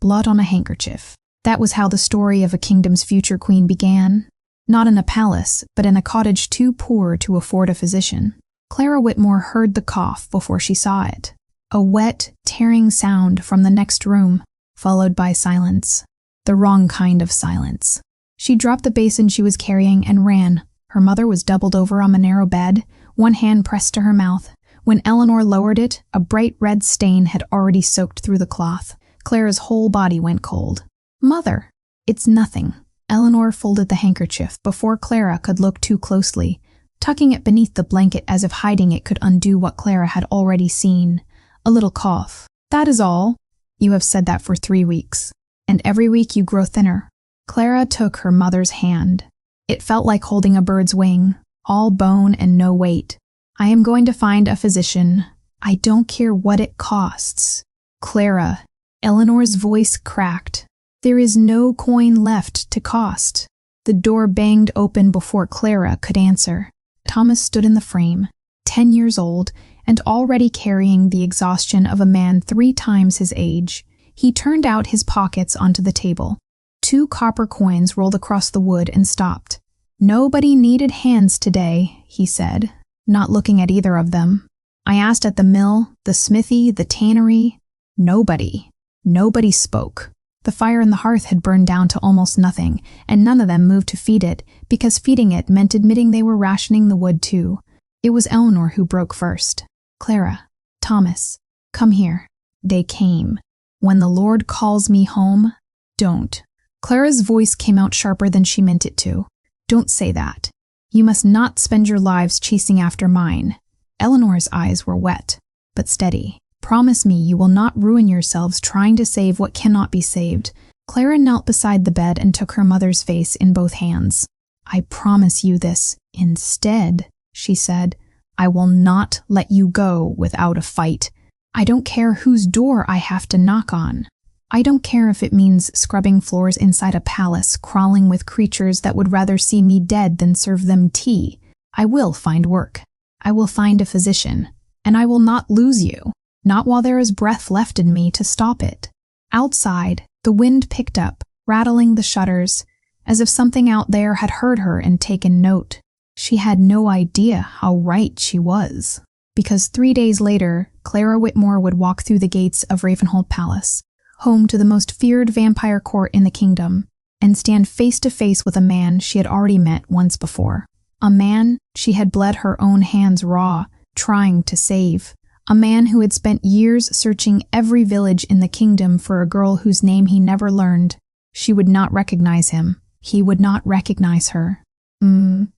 blood on a handkerchief. That was how the story of a kingdom's future queen began. Not in a palace, but in a cottage too poor to afford a physician. Clara Whitmore heard the cough before she saw it. A wet, tearing sound from the next room, followed by silence. The wrong kind of silence. She dropped the basin she was carrying and ran. Her mother was doubled over on the narrow bed, one hand pressed to her mouth. When Eleanor lowered it, a bright red stain had already soaked through the cloth. Clara's whole body went cold. "Mother, it's nothing." Eleanor folded the handkerchief before Clara could look too closely, tucking it beneath the blanket as if hiding it could undo what Clara had already seen. A little cough. "That is all." "You have said that for 3 weeks. And every week you grow thinner." Clara took her mother's hand. It felt like holding a bird's wing, all bone and no weight. "I am going to find a physician. I don't care what it costs." "Clara," Eleanor's voice cracked. "There is no coin left to cost." The door banged open before Clara could answer. Thomas stood in the frame, 10 years old, and already carrying the exhaustion of a man 3 times his age. He turned out his pockets onto the table. 2 copper coins rolled across the wood and stopped. "Nobody needed hands today," he said, not looking at either of them. "I asked at the mill, the smithy, the tannery. Nobody. Nobody spoke." The fire in the hearth had burned down to almost nothing, and none of them moved to feed it, because feeding it meant admitting they were rationing the wood too. It was Eleanor who broke first. "Clara, Thomas, come here." They came. "When the Lord calls me home, don't." Clara's voice came out sharper than she meant it to. "Don't say that. You must not spend your lives chasing after mine." Eleanor's eyes were wet, but steady. "Promise me you will not ruin yourselves trying to save what cannot be saved." Clara knelt beside the bed and took her mother's face in both hands. "I promise you this. Instead," she said, "I will not let you go without a fight. I don't care whose door I have to knock on. I don't care if it means scrubbing floors inside a palace, crawling with creatures that would rather see me dead than serve them tea. I will find work. I will find a physician. And I will not lose you. Not while there is breath left in me to stop it." Outside, the wind picked up, rattling the shutters, as if something out there had heard her and taken note. She had no idea how right she was. Because 3 days later, Clara Whitmore would walk through the gates of Ravenhold Palace, home to the most feared vampire court in the kingdom, and stand face to face with a man she had already met once before. A man she had bled her own hands raw, trying to save. A man who had spent years searching every village in the kingdom for a girl whose name he never learned. She would not recognize him. He would not recognize her.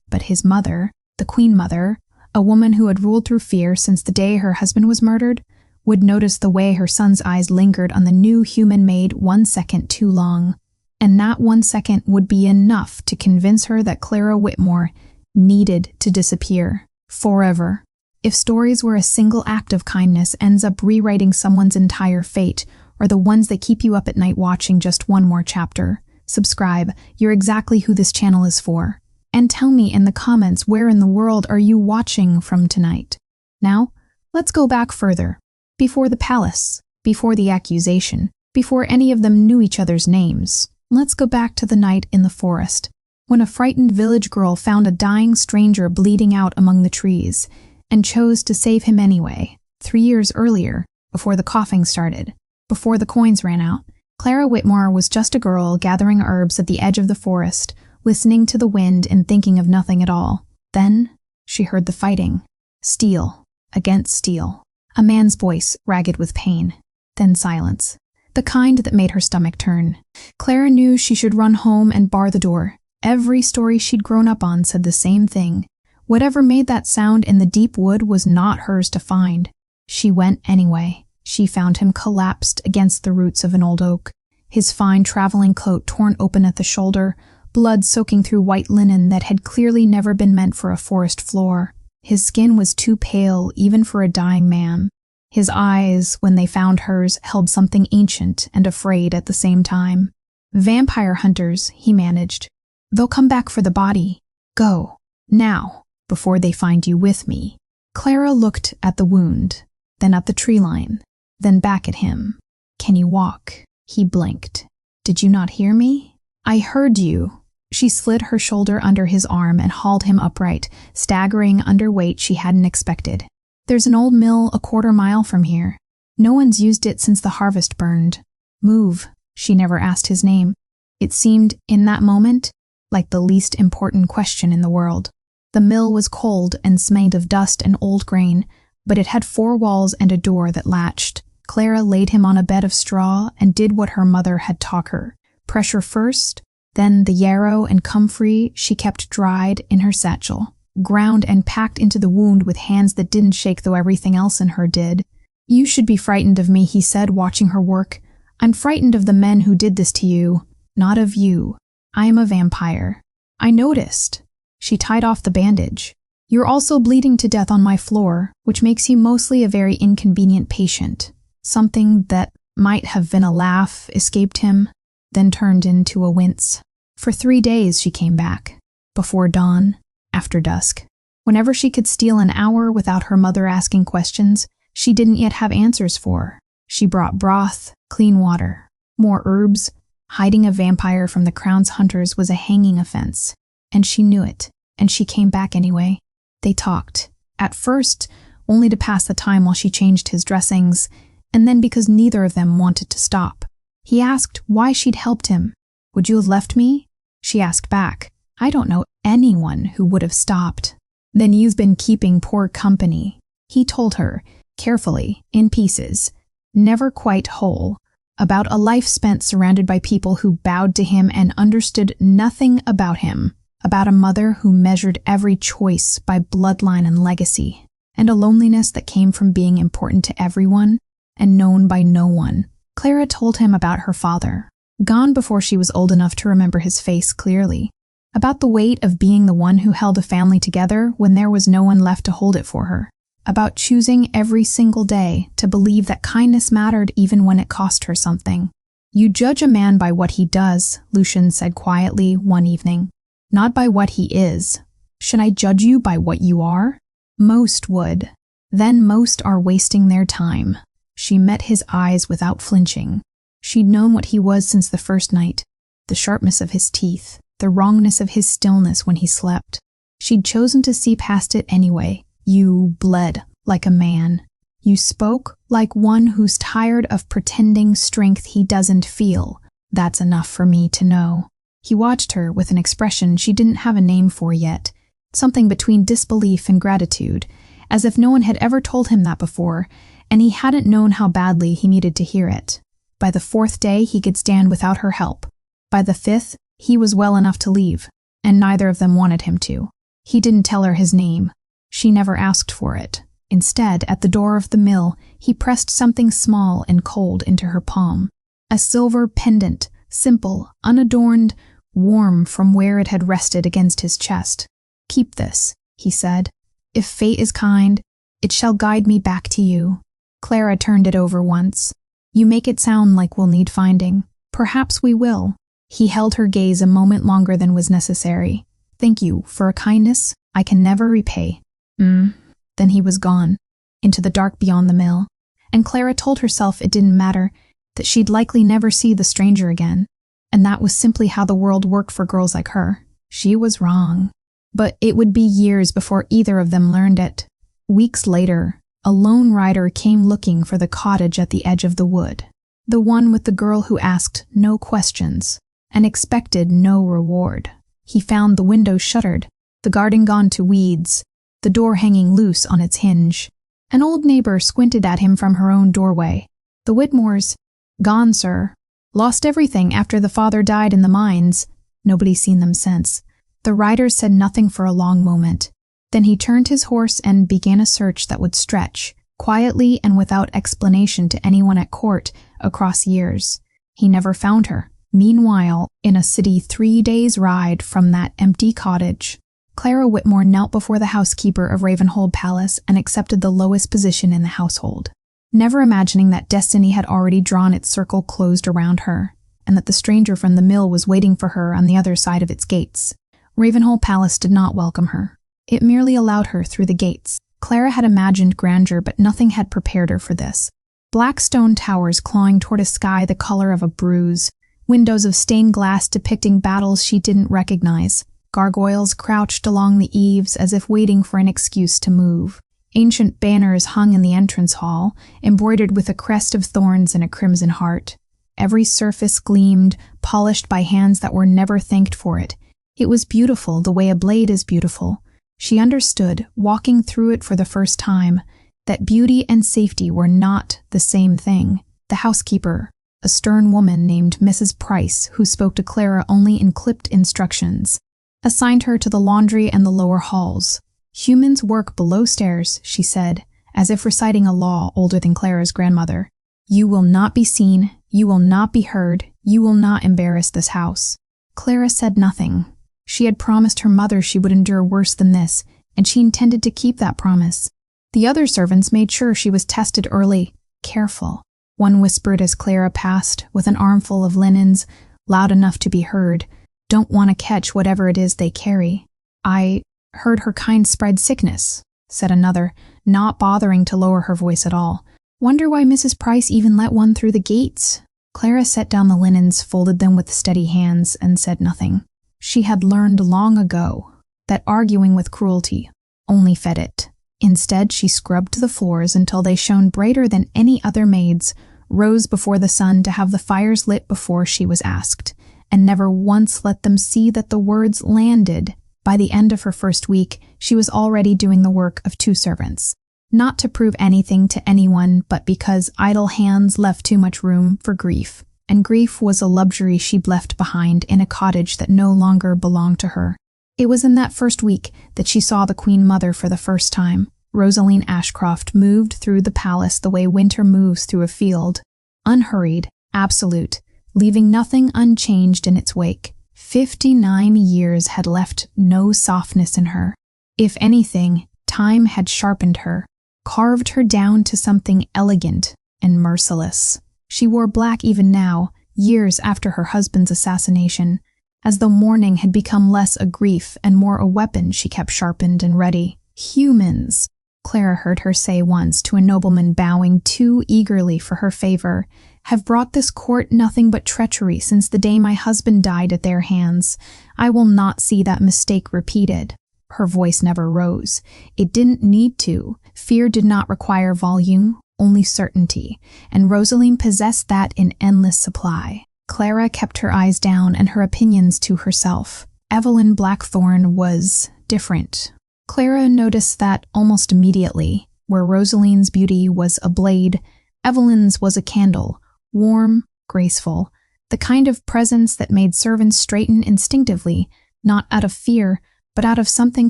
But his mother, the Queen Mother, a woman who had ruled through fear since the day her husband was murdered, would notice the way her son's eyes lingered on the new human Maid 1 second too long. And that 1 second would be enough to convince her that Clara Whitmore needed to disappear. Forever. If stories where a single act of kindness ends up rewriting someone's entire fate, or the ones that keep you up at night watching just one more chapter, subscribe. You're exactly who this channel is for. And tell me in the comments where in the world are you watching from tonight. Now, let's go back further. Before the palace, before the accusation, before any of them knew each other's names. Let's go back to the night in the forest, when a frightened village girl found a dying stranger bleeding out among the trees, and chose to save him anyway. 3 years earlier, before the coughing started, before the coins ran out, Clara Whitmore was just a girl gathering herbs at the edge of the forest, listening to the wind and thinking of nothing at all. Then, she heard the fighting. Steel against steel. A man's voice, ragged with pain. Then silence. The kind that made her stomach turn. Clara knew she should run home and bar the door. Every story she'd grown up on said the same thing. Whatever made that sound in the deep wood was not hers to find. She went anyway. She found him collapsed against the roots of an old oak, his fine traveling coat torn open at the shoulder, blood soaking through white linen that had clearly never been meant for a forest floor. His skin was too pale even for a dying man. His eyes, when they found hers, held something ancient and afraid at the same time. "Vampire hunters," he managed. "They'll come back for the body. Go, now, before they find you with me." Clara looked at the wound, then at the tree line, then back at him. "Can you walk?" He blinked. "Did you not hear me?" "I heard you." She slid her shoulder under his arm and hauled him upright, staggering under weight she hadn't expected. "There's an old mill a quarter-mile from here. No one's used it since the harvest burned. Move." She never asked his name. It seemed, in that moment, like the least important question in the world. The mill was cold and smelled of dust and old grain, but it had 4 walls and a door that latched. Clara laid him on a bed of straw and did what her mother had taught her. Pressure first, then the yarrow and comfrey she kept dried in her satchel, ground and packed into the wound with hands that didn't shake though everything else in her did. "You should be frightened of me," he said, watching her work. "I'm frightened of the men who did this to you, not of you. I am a vampire." "I noticed." She tied off the bandage. "You're also bleeding to death on my floor, which makes you mostly a very inconvenient patient." Something that might have been a laugh escaped him, then turned into a wince. For 3 days she came back. Before dawn, after dusk. Whenever she could steal an hour without her mother asking questions she didn't yet have answers for. She brought broth, clean water, more herbs. Hiding a vampire from the Crown's hunters was a hanging offense, and she knew it, and she came back anyway. They talked, at first only to pass the time while she changed his dressings, and then because neither of them wanted to stop. He asked why she'd helped him. "Would you have left me?" She asked back. "I don't know anyone who would have stopped." "Then you've been keeping poor company," he told her, carefully, in pieces, never quite whole, about a life spent surrounded by people who bowed to him and understood nothing about him, about a mother who measured every choice by bloodline and legacy, and a loneliness that came from being important to everyone and known by no one. Clara told him about her father, gone before she was old enough to remember his face clearly, about the weight of being the one who held a family together when there was no one left to hold it for her, about choosing every single day to believe that kindness mattered even when it cost her something. "You judge a man by what he does," Lucian said quietly one evening, "not by what he is. Should I judge you by what you are?" "Most would. Then most are wasting their time." She met his eyes without flinching. She'd known what he was since the first night, the sharpness of his teeth, the wrongness of his stillness when he slept. She'd chosen to see past it anyway. "You bled like a man. You spoke like one who's tired of pretending strength he doesn't feel. That's enough for me to know." He watched her with an expression she didn't have a name for yet, something between disbelief and gratitude, as if no one had ever told him that before, and he hadn't known how badly he needed to hear it. By the 4th day he could stand without her help. By the 5th, he was well enough to leave, and neither of them wanted him to. He didn't tell her his name. She never asked for it. Instead, at the door of the mill, he pressed something small and cold into her palm. A silver pendant, simple, unadorned, warm from where it had rested against his chest. "Keep this," he said. "If fate is kind, it shall guide me back to you." Clara turned it over once. "You make it sound like we'll need finding. Perhaps we will." He held her gaze a moment longer than was necessary. "Thank you for a kindness I can never repay." Then he was gone, into the dark beyond the mill, and Clara told herself it didn't matter, that she'd likely never see the stranger again, and that was simply how the world worked for girls like her. She was wrong. But it would be years before either of them learned it. Weeks later, a lone rider came looking for the cottage at the edge of the wood, the one with the girl who asked no questions and expected no reward. He found the window shuttered, the garden gone to weeds, the door hanging loose on its hinge. An old neighbor squinted at him from her own doorway. "The Whitmores, gone, sir. Lost everything after the father died in the mines. Nobody's seen them since." The rider said nothing for a long moment. Then he turned his horse and began a search that would stretch, quietly and without explanation to anyone at court, across years. He never found her. Meanwhile, in a city 3 days' ride from that empty cottage, Clara Whitmore knelt before the housekeeper of Ravenhold Palace and accepted the lowest position in the household, never imagining that destiny had already drawn its circle closed around her, and that the stranger from the mill was waiting for her on the other side of its gates. Ravenhold Palace did not welcome her. It merely allowed her through the gates. Clara had imagined grandeur, but nothing had prepared her for this. Black stone towers clawing toward a sky the color of a bruise, windows of stained glass depicting battles she didn't recognize, gargoyles crouched along the eaves as if waiting for an excuse to move. Ancient banners hung in the entrance hall, embroidered with a crest of thorns and a crimson heart. Every surface gleamed, polished by hands that were never thanked for it. It was beautiful the way a blade is beautiful. She understood, walking through it for the first time, that beauty and safety were not the same thing. The housekeeper, a stern woman named Mrs. Price, who spoke to Clara only in clipped instructions, assigned her to the laundry and the lower halls. Humans work below stairs, she said, as if reciting a law older than Clara's grandmother. You will not be seen, you will not be heard, you will not embarrass this house. Clara said nothing. She had promised her mother she would endure worse than this, and she intended to keep that promise. The other servants made sure she was tested early. Careful. One whispered as Clara passed, with an armful of linens, loud enough to be heard. Don't want to catch whatever it is they carry. I heard her kind spread sickness, said another, not bothering to lower her voice at all. Wonder why Mrs. Price even let one through the gates. Clara set down the linens, folded them with steady hands, and said nothing. She had learned long ago that arguing with cruelty only fed it. Instead, she scrubbed the floors until they shone brighter than any other maids, rose before the sun to have the fires lit before she was asked, and never once let them see that the words landed. By the end of her first week, she was already doing the work of 2 servants. Not to prove anything to anyone, but because idle hands left too much room for grief, and grief was a luxury she'd left behind in a cottage that no longer belonged to her. It was in that first week that she saw the Queen Mother for the first time. Rosaline Ashcroft moved through the palace the way winter moves through a field, unhurried, absolute, leaving nothing unchanged in its wake. 59 years had left no softness in her. If anything, time had sharpened her, carved her down to something elegant and merciless. She wore black even now, years after her husband's assassination. As though mourning had become less a grief and more a weapon she kept sharpened and ready. Humans, Clara heard her say once to a nobleman bowing too eagerly for her favor, have brought this court nothing but treachery since the day my husband died at their hands. I will not see that mistake repeated. Her voice never rose. It didn't need to. Fear did not require volume, only certainty, and Rosaline possessed that in endless supply. Clara kept her eyes down and her opinions to herself. Evelyn Blackthorne was different. Clara noticed that almost immediately. Where Rosaline's beauty was a blade, Evelyn's was a candle, warm, graceful, the kind of presence that made servants straighten instinctively, not out of fear, but out of something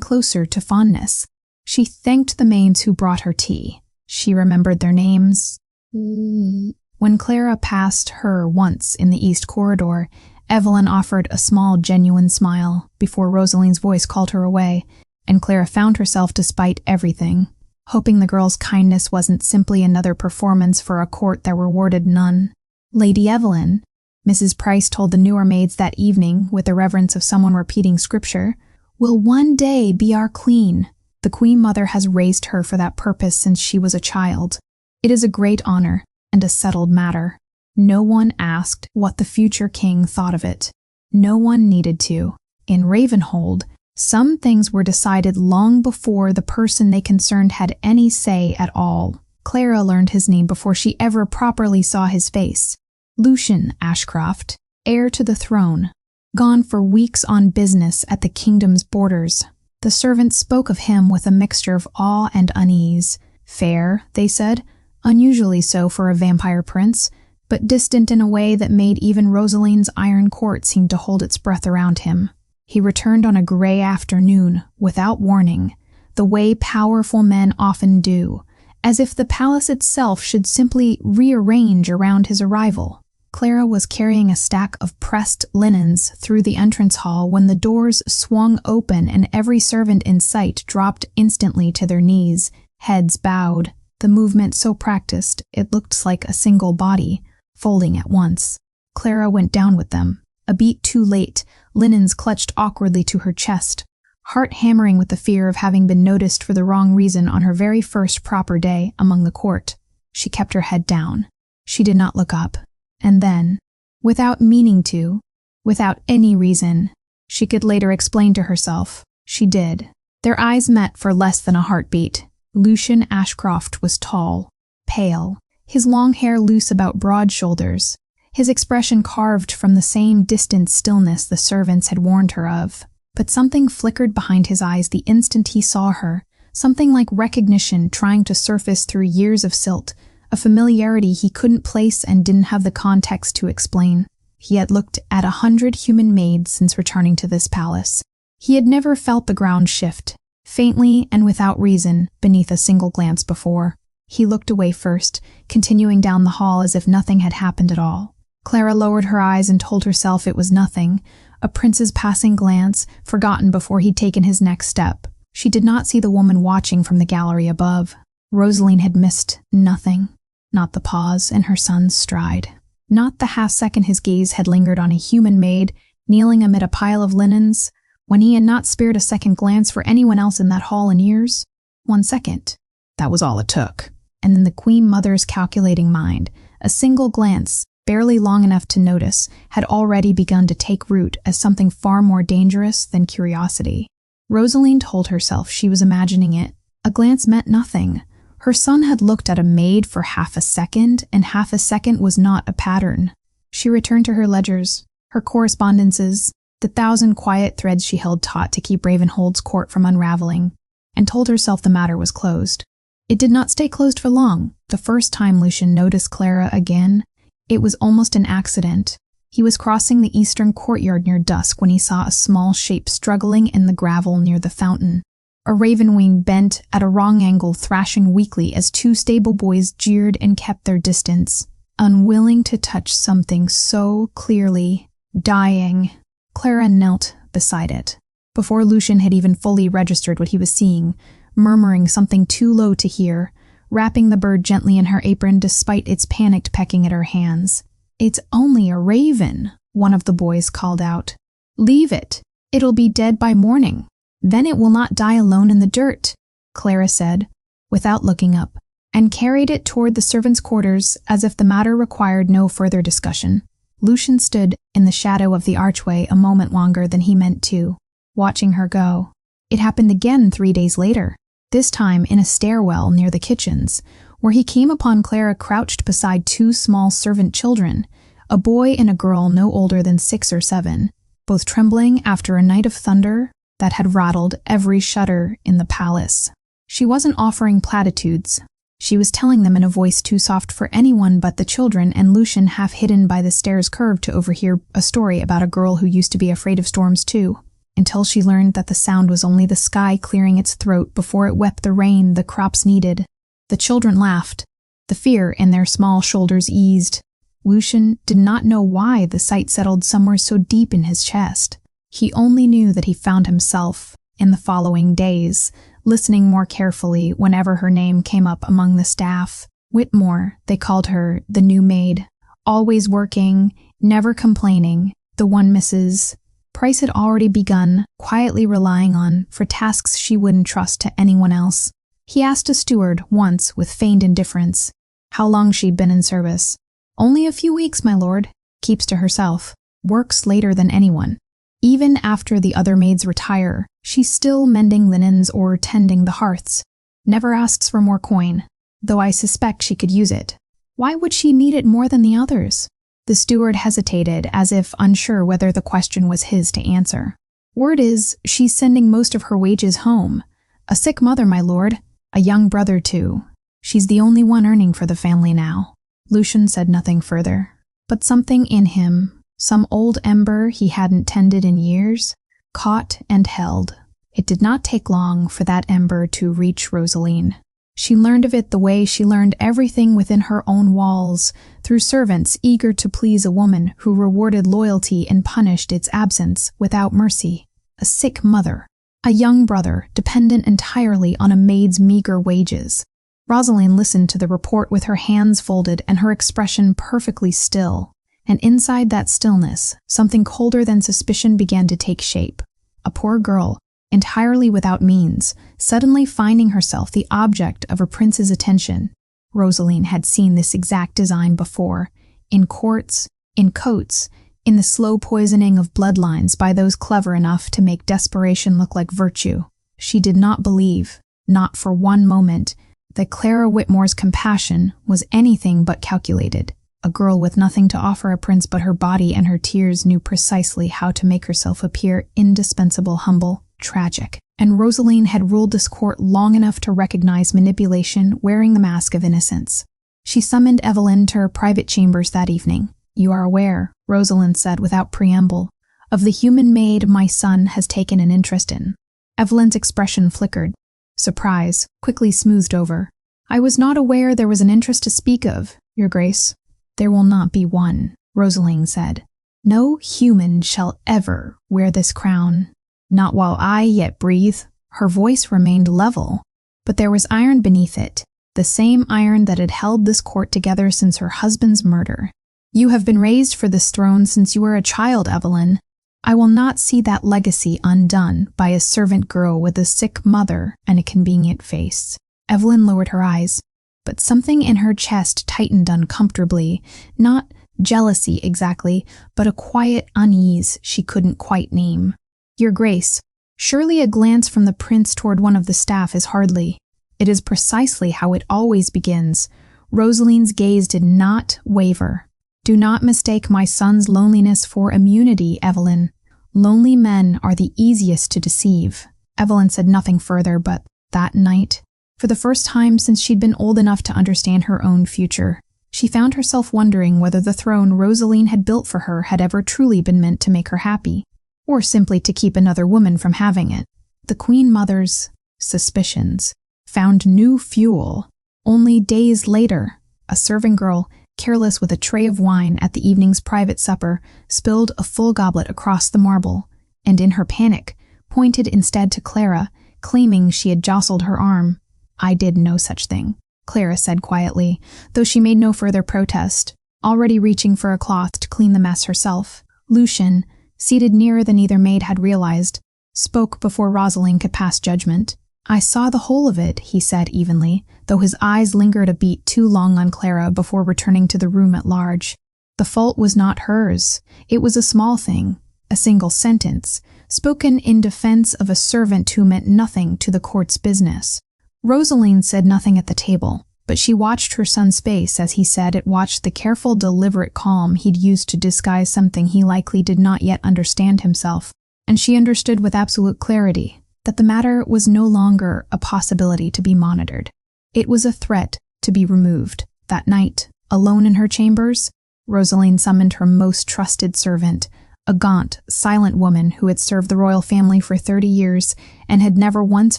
closer to fondness. She thanked the maids who brought her tea. She remembered their names. When Clara passed her once in the east corridor, Evelyn offered a small, genuine smile before Rosaline's voice called her away, and Clara found herself, despite everything, hoping the girl's kindness wasn't simply another performance for a court that rewarded none. Lady Evelyn, Mrs. Price told the newer maids that evening with the reverence of someone repeating scripture, will one day be our queen. The Queen Mother has raised her for that purpose since she was a child. It is a great honor and a settled matter. No one asked what the future king thought of it. No one needed to. In Ravenhold, some things were decided long before the person they concerned had any say at all. Clara learned his name before she ever properly saw his face. Lucian Ashcroft, heir to the throne, gone for weeks on business at the kingdom's borders. The servants spoke of him with a mixture of awe and unease. Fair, they said, unusually so for a vampire prince, but distant in a way that made even Rosaline's iron court seem to hold its breath around him. He returned on a gray afternoon, without warning, the way powerful men often do, as if the palace itself should simply rearrange around his arrival. Clara was carrying a stack of pressed linens through the entrance hall when the doors swung open and every servant in sight dropped instantly to their knees, heads bowed, the movement so practiced it looked like a single body, folding at once. Clara went down with them. A beat too late, linens clutched awkwardly to her chest, heart hammering with the fear of having been noticed for the wrong reason on her very first proper day among the court. She kept her head down. She did not look up. And then, without meaning to, without any reason, she could later explain to herself, she did. Their eyes met for less than a heartbeat. Lucian Ashcroft was tall, pale, his long hair loose about broad shoulders, his expression carved from the same distant stillness the servants had warned her of. But something flickered behind his eyes the instant he saw her, something like recognition trying to surface through years of silt, a familiarity he couldn't place and didn't have the context to explain. He had looked at 100 human maids since returning to this palace. He had never felt the ground shift, faintly and without reason, beneath a single glance before. He looked away first, continuing down the hall as if nothing had happened at all. Clara lowered her eyes and told herself it was nothing, a prince's passing glance, forgotten before he'd taken his next step. She did not see the woman watching from the gallery above. Rosaline had missed nothing. Not the pause in her son's stride. Not the half-second his gaze had lingered on a human maid, kneeling amid a pile of linens, when he had not spared a second glance for anyone else in that hall in years. 1 second. That was all it took. And then the Queen Mother's calculating mind, a single glance, barely long enough to notice, had already begun to take root as something far more dangerous than curiosity. Rosaline told herself she was imagining it. A glance meant nothing. Her son had looked at a maid for half a second, and half a second was not a pattern. She returned to her ledgers, her correspondences, the 1,000 quiet threads she held taut to keep Ravenhold's court from unraveling, and told herself the matter was closed. It did not stay closed for long. The first time Lucian noticed Clara again, it was almost an accident. He was crossing the eastern courtyard near dusk when he saw a small shape struggling in the gravel near the fountain. A raven wing bent at a wrong angle, thrashing weakly as 2 stable boys jeered and kept their distance, unwilling to touch something so clearly dying. Clara knelt beside it, before Lucian had even fully registered what he was seeing, murmuring something too low to hear, wrapping the bird gently in her apron despite its panicked pecking at her hands. "It's only a raven," one of the boys called out. "Leave it. It'll be dead by morning. Then it will not die alone in the dirt," Clara said, without looking up, and carried it toward the servants' quarters as if the matter required no further discussion. Lucian stood in the shadow of the archway a moment longer than he meant to, watching her go. It happened again 3 days later, this time in a stairwell near the kitchens, where he came upon Clara crouched beside 2 small servant children, a boy and a girl no older than 6 or 7, both trembling after a night of thunder that had rattled every shutter in the palace. She wasn't offering platitudes. She was telling them in a voice too soft for anyone but the children, and Lucian half hidden by the stairs curve to overhear a story about a girl who used to be afraid of storms too, until she learned that the sound was only the sky clearing its throat before it wept the rain the crops needed. The children laughed. The fear in their small shoulders eased. Lucian did not know why the sight settled somewhere so deep in his chest. He only knew that he found himself, in the following days, listening more carefully whenever her name came up among the staff. Whitmore, they called her, the new maid. Always working, never complaining, the one Mrs. Price had already begun, quietly relying on for tasks she wouldn't trust to anyone else. He asked a steward once with feigned indifference how long she'd been in service. "Only a few weeks, my lord," keeps to herself, works later than anyone. Even after the other maids retire, she's still mending linens or tending the hearths. Never asks for more coin, though I suspect she could use it. Why would she need it more than the others? The steward hesitated, as if unsure whether the question was his to answer. "Word is, she's sending most of her wages home. A sick mother, my lord. A young brother, too. She's the only one earning for the family now." Lucian said nothing further, but something in him, some old ember he hadn't tended in years, caught and held. It did not take long for that ember to reach Rosaline. She learned of it the way she learned everything within her own walls, through servants eager to please a woman who rewarded loyalty and punished its absence without mercy. A sick mother, a young brother dependent entirely on a maid's meager wages. Rosaline listened to the report with her hands folded and her expression perfectly still. And inside that stillness, something colder than suspicion began to take shape. A poor girl, entirely without means, suddenly finding herself the object of a prince's attention. Rosaline had seen this exact design before, in courts, in coats, in the slow poisoning of bloodlines by those clever enough to make desperation look like virtue. She did not believe, not for one moment, that Clara Whitmore's compassion was anything but calculated. A girl with nothing to offer a prince but her body and her tears knew precisely how to make herself appear indispensable, humble, tragic. And Rosaline had ruled this court long enough to recognize manipulation wearing the mask of innocence. She summoned Evelyn to her private chambers that evening. "You are aware," Rosaline said without preamble, "of the human maid my son has taken an interest in." Evelyn's expression flickered. Surprise quickly smoothed over. "I was not aware there was an interest to speak of, Your Grace." "There will not be one," Rosaline said. "No human shall ever wear this crown. Not while I yet breathe." Her voice remained level, but there was iron beneath it, the same iron that had held this court together since her husband's murder. "You have been raised for this throne since you were a child, Evelyn. I will not see that legacy undone by a servant girl with a sick mother and a convenient face." Evelyn lowered her eyes, but something in her chest tightened uncomfortably, not jealousy exactly, but a quiet unease she couldn't quite name. "Your Grace, surely a glance from the prince toward one of the staff is hardly—" "It is precisely how it always begins." Rosaline's gaze did not waver. "Do not mistake my son's loneliness for immunity, Evelyn. Lonely men are the easiest to deceive." Evelyn said nothing further, but that night, for the first time since she'd been old enough to understand her own future, she found herself wondering whether the throne Rosaline had built for her had ever truly been meant to make her happy, or simply to keep another woman from having it. The Queen Mother's suspicions found new fuel. Only days later, a serving girl, careless with a tray of wine at the evening's private supper, spilled a full goblet across the marble, and in her panic, pointed instead to Clara, claiming she had jostled her arm. "I did no such thing," Clara said quietly, though she made no further protest, already reaching for a cloth to clean the mess herself. Lucian, seated nearer than either maid had realized, spoke before Rosaline could pass judgment. "I saw the whole of it," he said evenly, though his eyes lingered a beat too long on Clara before returning to the room at large. The fault was not hers. It was a small thing, a single sentence, spoken in defense of a servant who meant nothing to the court's business. Rosaline said nothing at the table, but she watched her son's face as he said it, watched the careful, deliberate calm he'd used to disguise something he likely did not yet understand himself, and she understood with absolute clarity that the matter was no longer a possibility to be monitored. It was a threat to be removed. That night, alone in her chambers, Rosaline summoned her most trusted servant, a gaunt, silent woman who had served the royal family for 30 years and had never once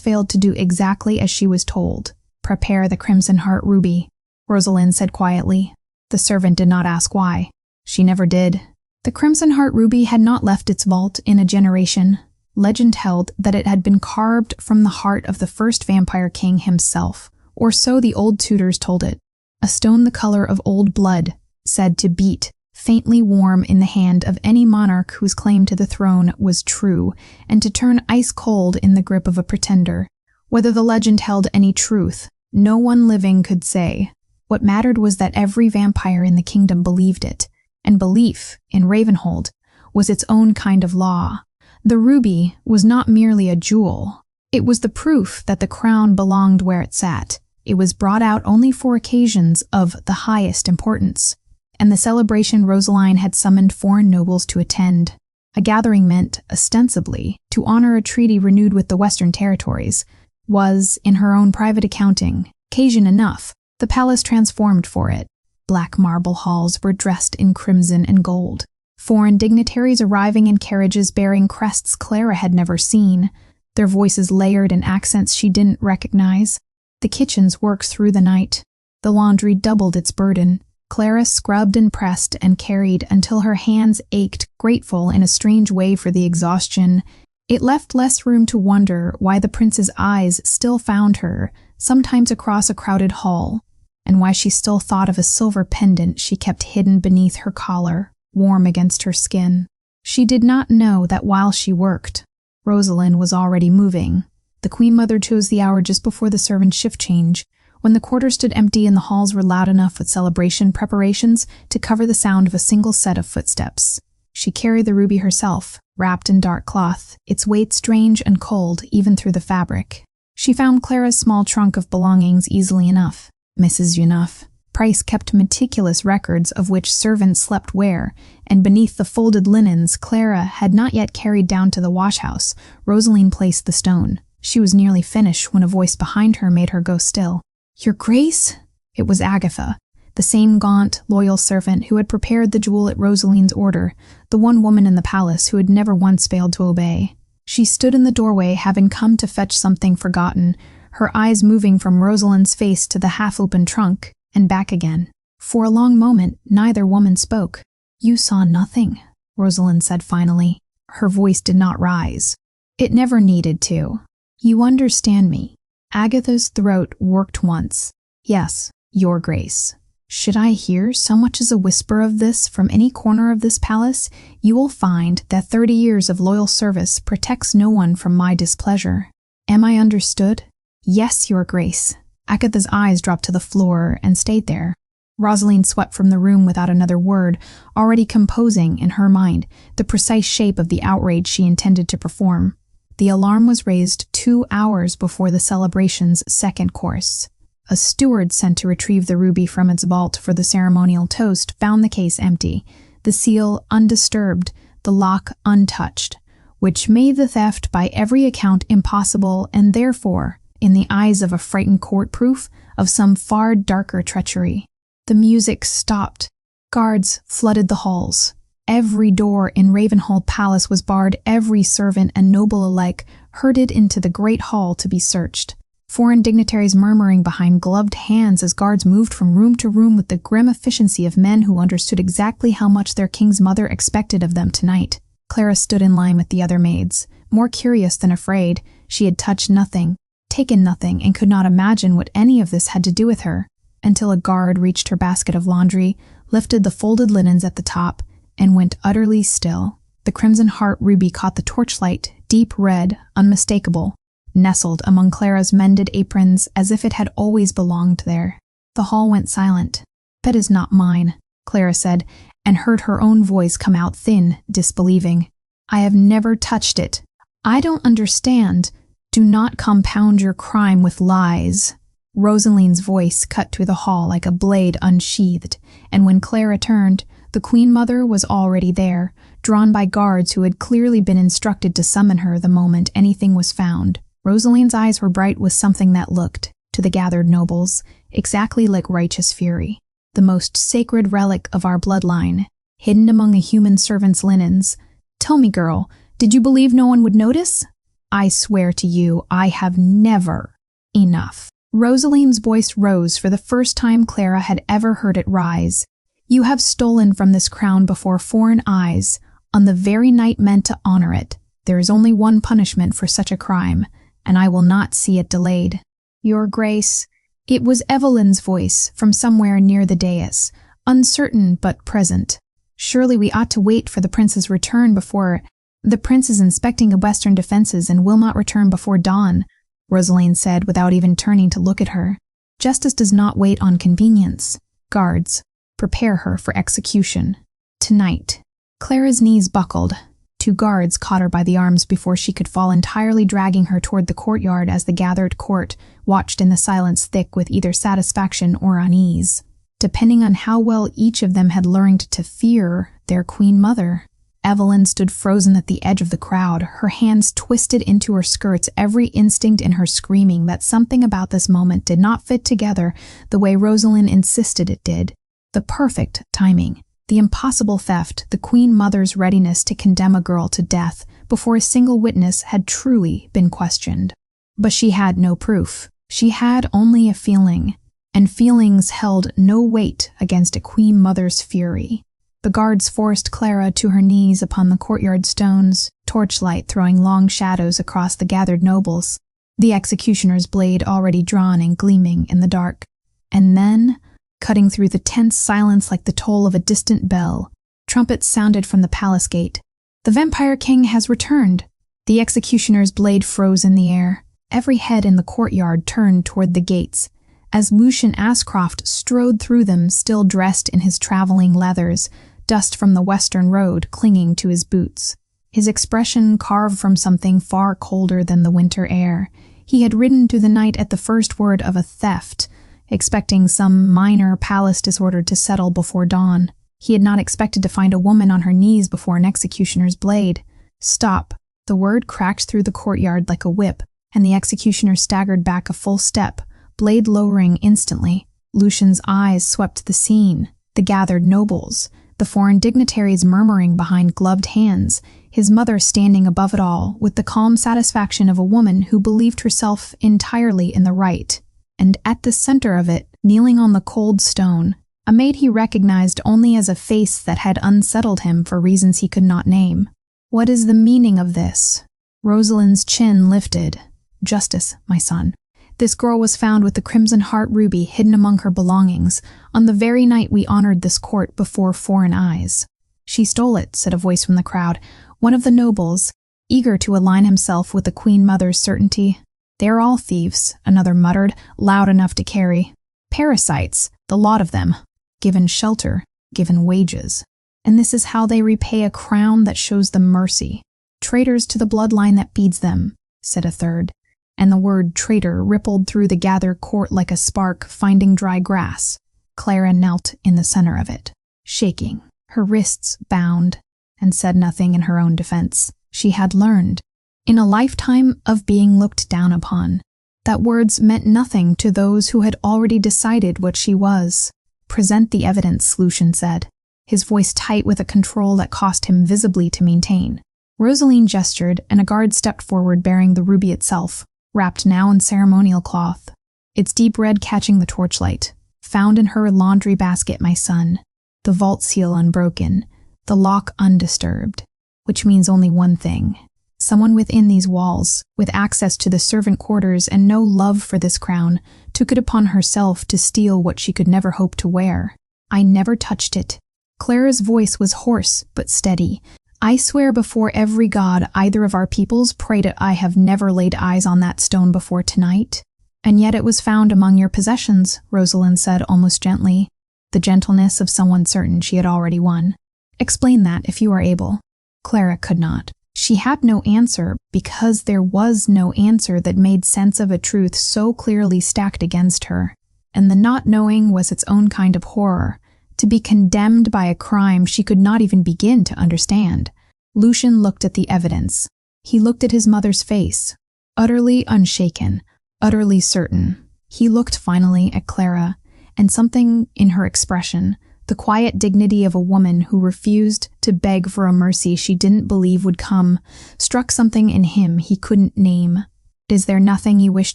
failed to do exactly as she was told. "Prepare the Crimson Heart ruby," Rosaline said quietly. The servant did not ask why. She never did. The Crimson Heart ruby had not left its vault in a generation. Legend held that it had been carved from the heart of the first vampire king himself, or so the old tutors told it. A stone the color of old blood, said to beat, faintly warm in the hand of any monarch whose claim to the throne was true, and to turn ice cold in the grip of a pretender. Whether the legend held any truth, no one living could say. What mattered was that every vampire in the kingdom believed it, and belief, in Ravenhold, was its own kind of law. The ruby was not merely a jewel. It was the proof that the crown belonged where it sat. It was brought out only for occasions of the highest importance, and the celebration Rosaline had summoned foreign nobles to attend. A gathering meant, ostensibly, to honor a treaty renewed with the Western territories, was, in her own private accounting, occasion enough, the palace transformed for it. Black marble halls were dressed in crimson and gold. Foreign dignitaries arriving in carriages bearing crests Clara had never seen, their voices layered in accents she didn't recognize. The kitchens worked through the night. The laundry doubled its burden. Clara scrubbed and pressed and carried until her hands ached, grateful in a strange way for the exhaustion. It left less room to wonder why the prince's eyes still found her, sometimes across a crowded hall, and why she still thought of a silver pendant she kept hidden beneath her collar, warm against her skin. She did not know that while she worked, Rosaline was already moving. The Queen Mother chose the hour just before the servant's shift change, when the quarter stood empty and the halls were loud enough with celebration preparations to cover the sound of a single set of footsteps. She carried the ruby herself, wrapped in dark cloth, its weight strange and cold even through the fabric. She found Clara's small trunk of belongings easily enough. Mrs. Enough. Price kept meticulous records of which servants slept where, and beneath the folded linens Clara had not yet carried down to the wash-house, Rosaline placed the stone. She was nearly finished when a voice behind her made her go still. "Your Grace?" It was Agatha, the same gaunt, loyal servant who had prepared the jewel at Rosaline's order, the one woman in the palace who had never once failed to obey. She stood in the doorway, having come to fetch something forgotten, her eyes moving from Rosaline's face to the half-open trunk, and back again. For a long moment, neither woman spoke. "You saw nothing," Rosalind said finally. Her voice did not rise. It never needed to. "You understand me." Agatha's throat worked once. "Yes, Your Grace. Should I hear so much as a whisper of this from any corner of this palace, you will find that 30 years of loyal service protects no one from my displeasure. Am I understood?" "Yes, Your Grace." Agatha's eyes dropped to the floor and stayed there. Rosaline swept from the room without another word, already composing, in her mind, the precise shape of the outrage she intended to perform. The alarm was raised 2 hours before the celebration's second course. A steward sent to retrieve the ruby from its vault for the ceremonial toast found the case empty, the seal undisturbed, the lock untouched, which made the theft by every account impossible and therefore, in the eyes of a frightened court, proof of some far darker treachery. The music stopped. Guards flooded the halls. Every door in Ravenhold Palace was barred, every servant and noble alike herded into the great hall to be searched. Foreign dignitaries murmuring behind gloved hands as guards moved from room to room with the grim efficiency of men who understood exactly how much their king's mother expected of them tonight. Clara stood in line with the other maids. More curious than afraid, she had touched nothing, taken nothing, and could not imagine what any of this had to do with her, until a guard reached her basket of laundry, lifted the folded linens at the top, and went utterly still. The crimson heart ruby caught the torchlight, deep red, unmistakable, nestled among Clara's mended aprons as if it had always belonged there. The hall went silent. "That is not mine," Clara said, and heard her own voice come out thin, disbelieving. "I have never touched it. I don't understand. Do not compound your crime with lies." Rosaline's voice cut through the hall like a blade unsheathed, and when Clara turned, the Queen Mother was already there, drawn by guards who had clearly been instructed to summon her the moment anything was found. Rosaline's eyes were bright with something that looked, to the gathered nobles, exactly like righteous fury. "The most sacred relic of our bloodline, hidden among a human servant's linens. Tell me, girl, did you believe no one would notice? I swear to you, I have never." "Enough." Rosaline's voice rose for the first time Clara had ever heard it rise. "You have stolen from this crown before foreign eyes, on the very night meant to honor it. There is only one punishment for such a crime, and I will not see it delayed." "Your Grace." It was Evelyn's voice from somewhere near the dais, uncertain but present. "Surely we ought to wait for the prince's return before—" "The prince is inspecting the western defenses and will not return before dawn," Rosaline said without even turning to look at her. "Justice does not wait on convenience. Guards, prepare her for execution. Tonight." Clara's knees buckled. 2 guards caught her by the arms before she could fall, entirely dragging her toward the courtyard as the gathered court watched in the silence thick with either satisfaction or unease, depending on how well each of them had learned to fear their Queen Mother. Evelyn stood frozen at the edge of the crowd, her hands twisted into her skirts, every instinct in her screaming that something about this moment did not fit together the way Rosalind insisted it did. The perfect timing, the impossible theft, the Queen Mother's readiness to condemn a girl to death before a single witness had truly been questioned. But she had no proof. She had only a feeling, and feelings held no weight against a Queen Mother's fury. The guards forced Clara to her knees upon the courtyard stones, torchlight throwing long shadows across the gathered nobles, the executioner's blade already drawn and gleaming in the dark. And then, cutting through the tense silence like the toll of a distant bell, trumpets sounded from the palace gate. "The Vampire King has returned." The executioner's blade froze in the air. Every head in the courtyard turned toward the gates. as Lucian Ascroft strode through them, still dressed in his traveling leathers, dust from the western road clinging to his boots. His expression carved from something far colder than the winter air. He had ridden to the night at the first word of a theft, expecting some minor palace disorder to settle before dawn. He had not expected to find a woman on her knees before an executioner's blade. Stop. The word cracked through the courtyard like a whip, and the executioner staggered back a full step, blade lowering instantly. Lucian's eyes swept the scene, the gathered nobles, the foreign dignitaries murmuring behind gloved hands, his mother standing above it all with the calm satisfaction of a woman who believed herself entirely in the right. And at the center of it, kneeling on the cold stone, a maid he recognized only as a face that had unsettled him for reasons he could not name. What is the meaning of this? Rosalind's chin lifted. Justice, my son. This girl was found with the Crimson Heart ruby hidden among her belongings, on the very night we honored this court before foreign eyes. She stole it, said a voice from the crowd, one of the nobles, eager to align himself with the Queen Mother's certainty. They are all thieves, another muttered, loud enough to carry. Parasites, the lot of them. Given shelter, given wages. And this is how they repay a crown that shows them mercy. Traitors to the bloodline that feeds them, said a third. And the word traitor rippled through the gathered court like a spark finding dry grass. Clara knelt in the center of it, shaking, her wrists bound, and said nothing in her own defense. She had learned, in a lifetime of being looked down upon, that words meant nothing to those who had already decided what she was. Present the evidence, Lucian said, his voice tight with a control that cost him visibly to maintain. Rosaline gestured, and a guard stepped forward bearing the ruby itself, wrapped now in ceremonial cloth, its deep red catching the torchlight. Found in her laundry basket, my son. The vault seal unbroken, the lock undisturbed, which means only one thing. Someone within these walls, with access to the servant quarters and no love for this crown, took it upon herself to steal what she could never hope to wear. I never touched it. Clara's voice was hoarse but steady. I swear before every god either of our peoples prayed it, I have never laid eyes on that stone before tonight. And yet it was found among your possessions, Rosalind said almost gently, the gentleness of someone certain she had already won. Explain that, if you are able. Clara could not. She had no answer because there was no answer that made sense of a truth so clearly stacked against her. And the not knowing was its own kind of horror, to be condemned by a crime she could not even begin to understand. Lucian looked at the evidence. He looked at his mother's face, utterly unshaken, utterly certain. He looked finally at Clara, and something in her expression, the quiet dignity of a woman who refused to beg for a mercy she didn't believe would come, struck something in him he couldn't name. Is there nothing you wish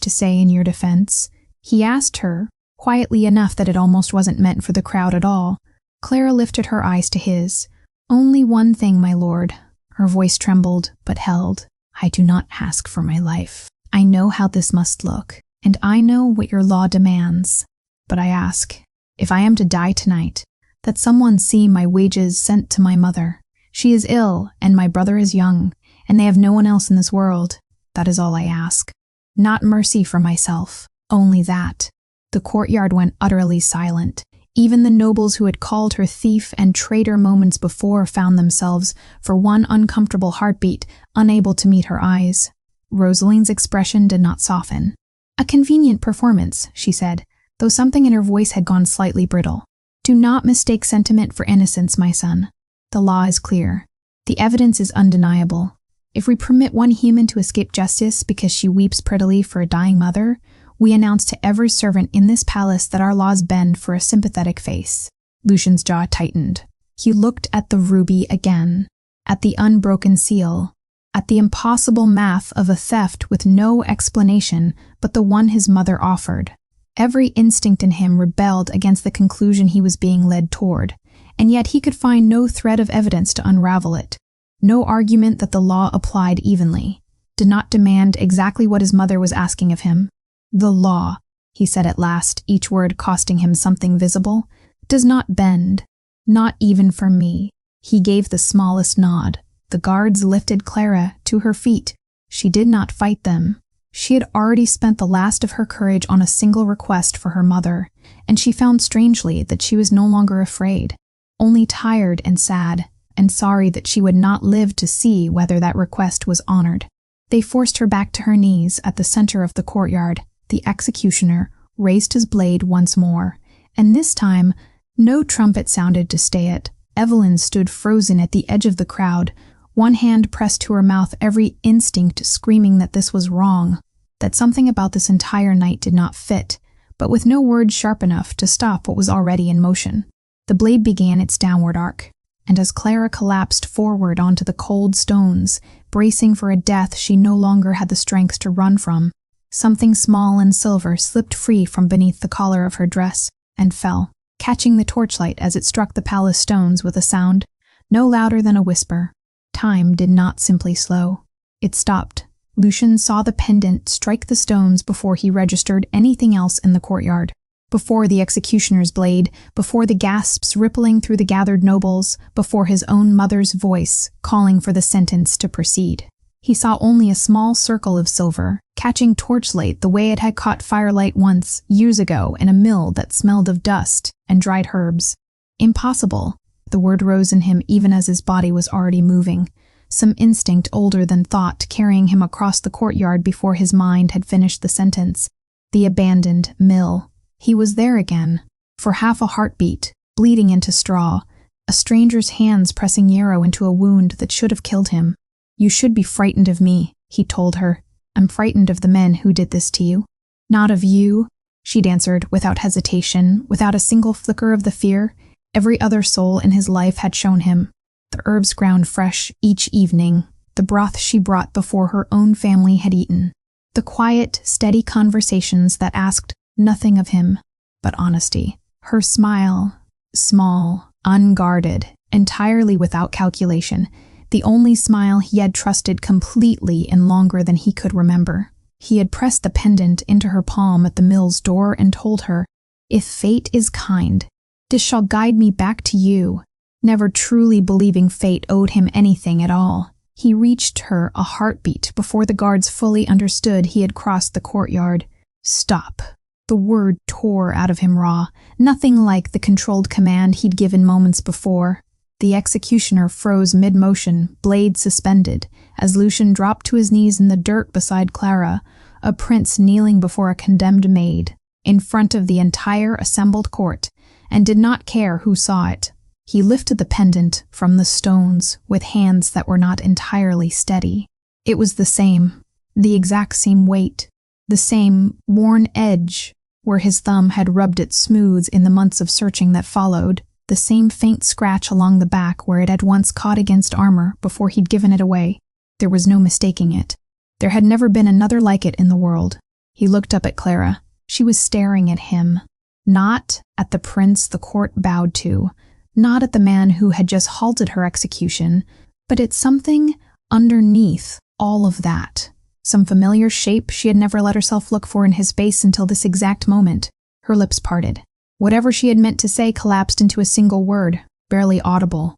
to say in your defense? He asked her, quietly enough that it almost wasn't meant for the crowd at all. Clara lifted her eyes to his. Only one thing, my lord. Her voice trembled, but held. I do not ask for my life. I know how this must look, and I know what your law demands. But I ask, if I am to die tonight, that someone see my wages sent to my mother. She is ill, and my brother is young, and they have no one else in this world. That is all I ask. Not mercy for myself, only that. The courtyard went utterly silent. Even the nobles who had called her thief and traitor moments before found themselves, for one uncomfortable heartbeat, unable to meet her eyes. Rosaline's expression did not soften. A convenient performance, she said, though something in her voice had gone slightly brittle. Do not mistake sentiment for innocence, my son. The law is clear. The evidence is undeniable. If we permit one human to escape justice because she weeps prettily for a dying mother, we announce to every servant in this palace that our laws bend for a sympathetic face. Lucian's jaw tightened. He looked at the ruby again, at the unbroken seal, at the impossible math of a theft with no explanation but the one his mother offered. Every instinct in him rebelled against the conclusion he was being led toward, and yet he could find no thread of evidence to unravel it. No argument that the law applied evenly, did not demand exactly what his mother was asking of him. The law, he said at last, each word costing him something visible, does not bend, not even for me. He gave the smallest nod. The guards lifted Clara to her feet. She did not fight them. She had already spent the last of her courage on a single request for her mother, and she found strangely that she was no longer afraid, only tired and sad, and sorry that she would not live to see whether that request was honored. They forced her back to her knees at the center of the courtyard. The executioner raised his blade once more, and this time no trumpet sounded to stay it. Evelyn stood frozen at the edge of the crowd, one hand pressed to her mouth, every instinct screaming that this was wrong, that something about this entire night did not fit, but with no words sharp enough to stop what was already in motion. The blade began its downward arc, and as Clara collapsed forward onto the cold stones, bracing for a death she no longer had the strength to run from, something small and silver slipped free from beneath the collar of her dress and fell, catching the torchlight as it struck the palace stones with a sound no louder than a whisper. Time did not simply slow. It stopped. Lucian saw the pendant strike the stones before he registered anything else in the courtyard. Before the executioner's blade, before the gasps rippling through the gathered nobles, before his own mother's voice calling for the sentence to proceed. He saw only a small circle of silver, catching torchlight the way it had caught firelight once, years ago, in a mill that smelled of dust and dried herbs. Impossible. The word rose in him even as his body was already moving, some instinct older than thought carrying him across the courtyard before his mind had finished the sentence. The abandoned mill. He was there again, for half a heartbeat, bleeding into straw, a stranger's hands pressing Yarrow into a wound that should have killed him. "You should be frightened of me," he told her. "I'm frightened of the men who did this to you." "Not of you," she'd answered without hesitation, without a single flicker of the fear every other soul in his life had shown him. The herbs ground fresh each evening, the broth she brought before her own family had eaten, the quiet, steady conversations that asked nothing of him but honesty. Her smile, small, unguarded, entirely without calculation, the only smile he had trusted completely in longer than he could remember. He had pressed the pendant into her palm at the mill's door and told her, "If fate is kind, this shall guide me back to you," never truly believing fate owed him anything at all. He reached her a heartbeat before the guards fully understood he had crossed the courtyard. "Stop." The word tore out of him raw, nothing like the controlled command he'd given moments before. The executioner froze mid-motion, blade suspended, as Lucian dropped to his knees in the dirt beside Clara, a prince kneeling before a condemned maid, in front of the entire assembled court, and did not care who saw it. He lifted the pendant from the stones with hands that were not entirely steady. It was the same, the exact same weight, the same worn edge where his thumb had rubbed it smooth in the months of searching that followed, the same faint scratch along the back where it had once caught against armor before he'd given it away. There was no mistaking it. There had never been another like it in the world. He looked up at Clara. She was staring at him, not at the prince the court bowed to, not at the man who had just halted her execution, but at something underneath all of that. Some familiar shape she had never let herself look for in his face until this exact moment. Her lips parted. Whatever she had meant to say collapsed into a single word, barely audible.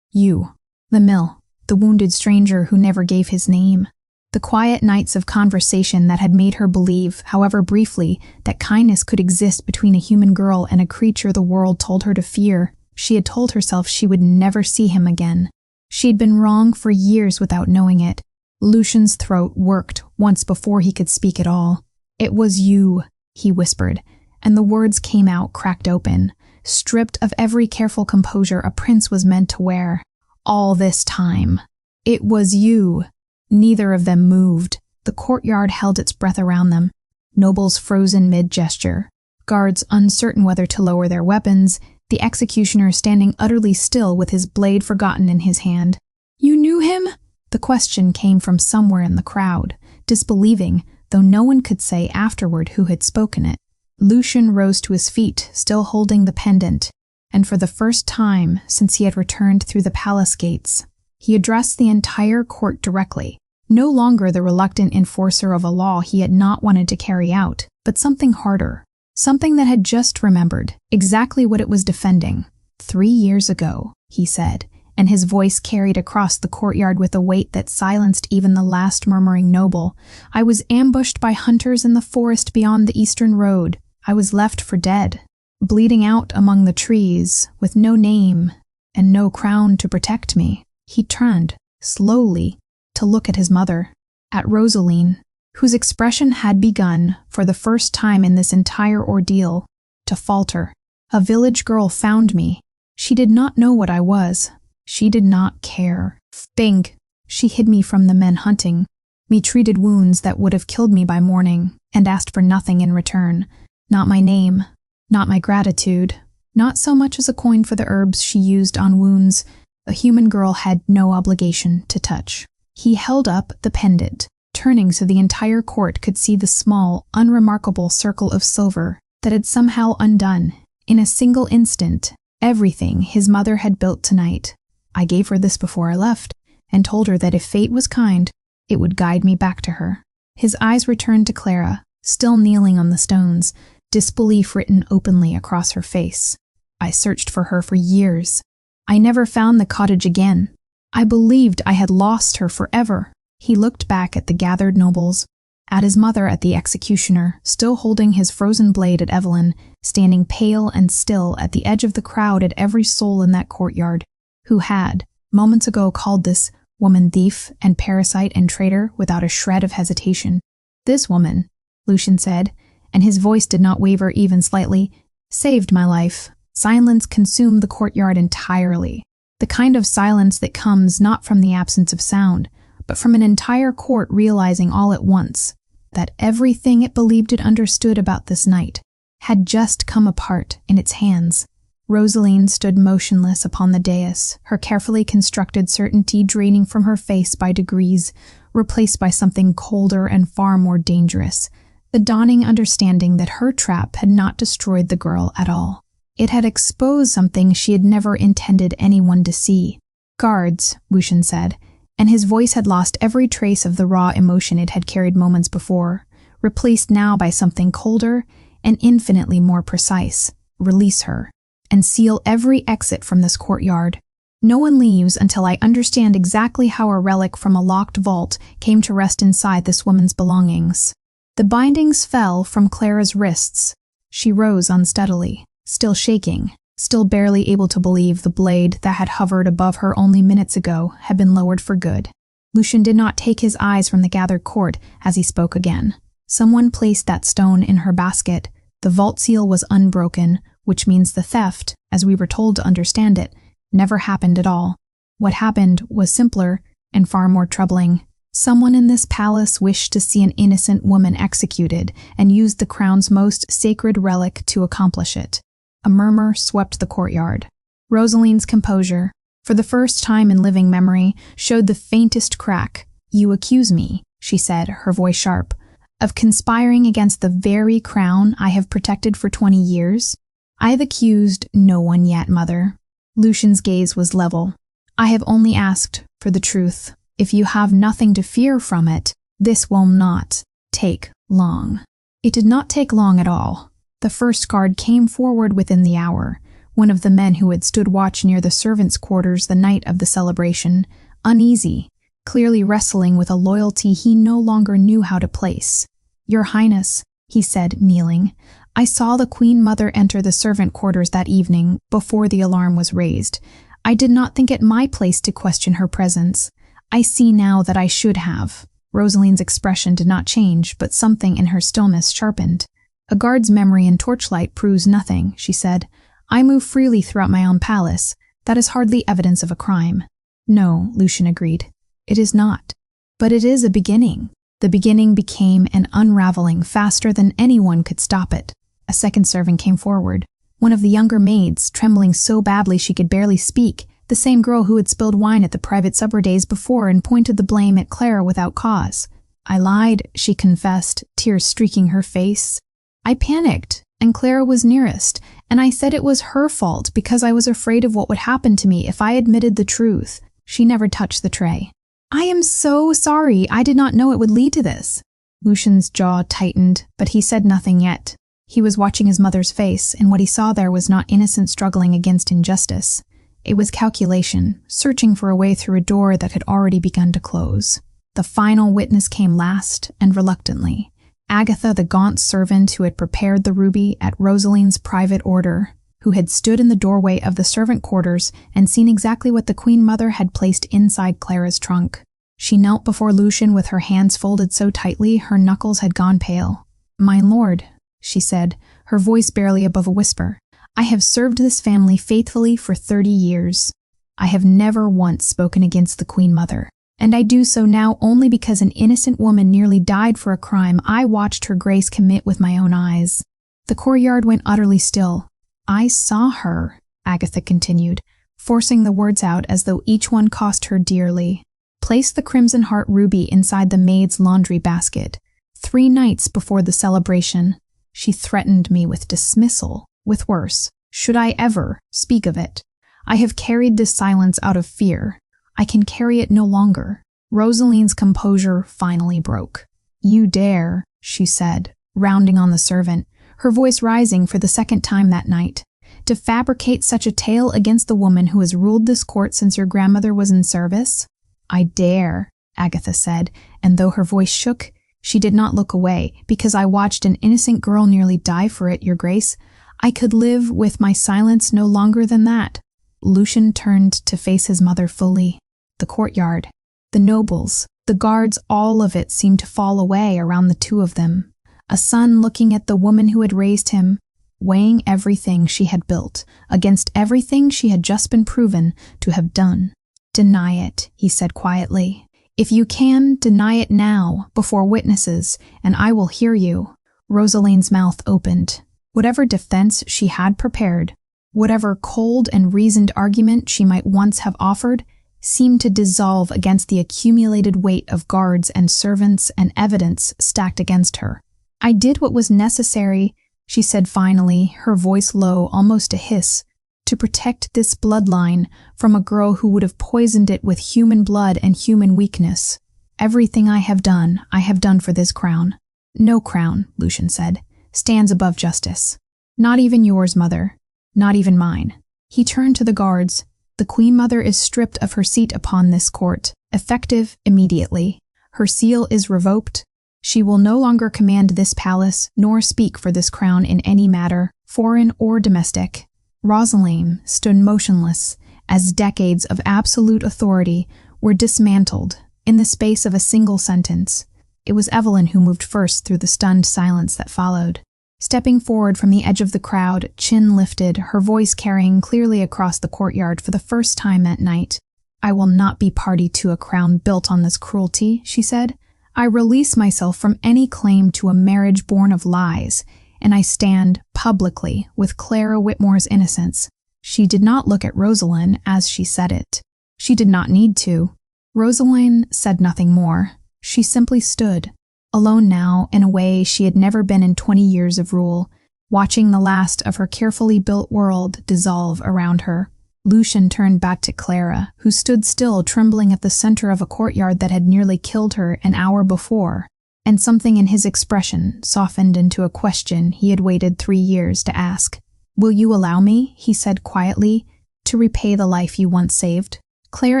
You. The mill. The wounded stranger who never gave his name. The quiet nights of conversation that had made her believe, however briefly, that kindness could exist between a human girl and a creature the world told her to fear. She had told herself she would never see him again. She had been wrong for years without knowing it. Lucian's throat worked once before he could speak at all. "It was you," he whispered, and the words came out cracked open, stripped of every careful composure a prince was meant to wear. "All this time. It was you." Neither of them moved. The courtyard held its breath around them. Nobles frozen mid-gesture. Guards uncertain whether to lower their weapons. The executioner standing utterly still with his blade forgotten in his hand. "You knew him?" The question came from somewhere in the crowd, disbelieving, though no one could say afterward who had spoken it. Lucian rose to his feet, still holding the pendant, and for the first time since he had returned through the palace gates, he addressed the entire court directly, no longer the reluctant enforcer of a law he had not wanted to carry out, but something harder, something that had just remembered exactly what it was defending. 3 years ago, he said, and his voice carried across the courtyard with a weight that silenced even the last murmuring noble. "I was ambushed by hunters in the forest beyond the eastern road. I was left for dead, bleeding out among the trees, with no name and no crown to protect me." He turned, slowly, to look at his mother, at Rosaline, whose expression had begun, for the first time in this entire ordeal, to falter. "A village girl found me. She did not know what I was. She did not care. Think, she hid me from the men hunting, me treated wounds that would have killed me by morning, and asked for nothing in return. Not my name, not my gratitude, not so much as a coin for the herbs she used on wounds a human girl had no obligation to touch." He held up the pendant, turning so the entire court could see the small, unremarkable circle of silver that had somehow undone, in a single instant, everything his mother had built tonight. "I gave her this before I left, and told her that if fate was kind, it would guide me back to her." His eyes returned to Clara, still kneeling on the stones, disbelief written openly across her face. "I searched for her for years. I never found the cottage again. I believed I had lost her forever." He looked back at the gathered nobles, at his mother, at the executioner, still holding his frozen blade, at Evelyn, standing pale and still at the edge of the crowd, at every soul in that courtyard, who had, moments ago, called this woman thief and parasite and traitor without a shred of hesitation. "This woman," Lucian said, and his voice did not waver even slightly, "saved my life." Silence consumed the courtyard entirely, the kind of silence that comes not from the absence of sound, but from an entire court realizing all at once that everything it believed it understood about this night had just come apart in its hands. Rosaline stood motionless upon the dais, her carefully constructed certainty draining from her face by degrees, replaced by something colder and far more dangerous, the dawning understanding that her trap had not destroyed the girl at all. It had exposed something she had never intended anyone to see. "Guards," Lucian said, and his voice had lost every trace of the raw emotion it had carried moments before, replaced now by something colder and infinitely more precise. "Release her, and seal every exit from this courtyard. No one leaves until I understand exactly how a relic from a locked vault came to rest inside this woman's belongings." The bindings fell from Clara's wrists. She rose unsteadily, still shaking, still barely able to believe the blade that had hovered above her only minutes ago had been lowered for good. Lucian did not take his eyes from the gathered court as he spoke again. "Someone placed that stone in her basket. The vault seal was unbroken, which means the theft, as we were told to understand it, never happened at all. What happened was simpler and far more troubling. Someone in this palace wished to see an innocent woman executed and used the crown's most sacred relic to accomplish it." A murmur swept the courtyard. Rosaline's composure, for the first time in living memory, showed the faintest crack. "You accuse me," she said, her voice sharp, "of conspiring against the very crown I have protected for 20 years? I have accused no one yet, Mother." Lucian's gaze was level. "I have only asked for the truth. If you have nothing to fear from it, this will not take long." It did not take long at all. The first guard came forward within the hour, one of the men who had stood watch near the servants' quarters the night of the celebration, uneasy, clearly wrestling with a loyalty he no longer knew how to place. "Your Highness," he said, kneeling, "I saw the Queen Mother enter the servant quarters that evening before the alarm was raised. I did not think it my place to question her presence. I see now that I should have." Rosaline's expression did not change, but something in her stillness sharpened. "A guard's memory in torchlight proves nothing," she said. "I move freely throughout my own palace. That is hardly evidence of a crime." "No," Lucian agreed. "It is not. But it is a beginning." The beginning became an unraveling faster than anyone could stop it. A second servant came forward, one of the younger maids, trembling so badly she could barely speak, the same girl who had spilled wine at the private supper days before and pointed the blame at Clara without cause. "I lied," she confessed, tears streaking her face. "I panicked, and Clara was nearest, and I said it was her fault because I was afraid of what would happen to me if I admitted the truth." She never touched the tray. "I am so sorry. I did not know it would lead to this." Lucian's jaw tightened, but he said nothing yet. He was watching his mother's face, and what he saw there was not innocent struggling against injustice. It was calculation, searching for a way through a door that had already begun to close. The final witness came last, and reluctantly. Agatha, the gaunt servant who had prepared the ruby at Rosaline's private order, who had stood in the doorway of the servant quarters and seen exactly what the Queen Mother had placed inside Clara's trunk. She knelt before Lucian with her hands folded so tightly her knuckles had gone pale. "My lord," she said, her voice barely above a whisper, "I have served this family faithfully for 30 years. I have never once spoken against the Queen Mother, and I do so now only because an innocent woman nearly died for a crime I watched her grace commit with my own eyes." The courtyard went utterly still. "I saw her," Agatha continued, forcing the words out as though each one cost her dearly. "Place the Crimson Heart ruby inside the maid's laundry basket. 3 nights before the celebration, she threatened me with dismissal, with worse, should I ever speak of it. I have carried this silence out of fear. I can carry it no longer." Rosaline's composure finally broke. "You dare," she said, rounding on the servant, her voice rising for the second time that night, "to fabricate such a tale against the woman who has ruled this court since your grandmother was in service?" "I dare," Agatha said, and though her voice shook, she did not look away, "because I watched an innocent girl nearly die for it, your grace. I could live with my silence no longer than that." Lucian turned to face his mother fully. The courtyard, the nobles, the guards, all of it seemed to fall away around the two of them. A son looking at the woman who had raised him, weighing everything she had built against everything she had just been proven to have done. "Deny it," he said quietly. "If you can, deny it now, before witnesses, and I will hear you." Rosaline's mouth opened. Whatever defense she had prepared, whatever cold and reasoned argument she might once have offered, seemed to dissolve against the accumulated weight of guards and servants and evidence stacked against her. "I did what was necessary," she said finally, her voice low, almost a hiss, "to protect this bloodline from a girl who would have poisoned it with human blood and human weakness. Everything I have done for this crown." "No crown," Lucian said, "stands above justice. Not even yours, mother. Not even mine." He turned to the guards. "The Queen Mother is stripped of her seat upon this court, effective immediately. Her seal is revoked. She will no longer command this palace, nor speak for this crown in any matter, foreign or domestic." Rosaline stood motionless as decades of absolute authority were dismantled in the space of a single sentence. It was Evelyn who moved first through the stunned silence that followed. Stepping forward from the edge of the crowd, chin lifted, her voice carrying clearly across the courtyard for the first time that night. "I will not be party to a crown built on this cruelty," she said. "I release myself from any claim to a marriage born of lies, and I stand publicly with Clara Whitmore's innocence." She did not look at Rosalind as she said it. She did not need to. Rosalind said nothing more. She simply stood, alone now in a way she had never been in 20 years of rule, watching the last of her carefully built world dissolve around her. Lucian turned back to Clara, who stood still, trembling at the center of a courtyard that had nearly killed her an hour before, and something in his expression softened into a question he had waited 3 years to ask. "Will you allow me," he said quietly, "to repay the life you once saved?" Claire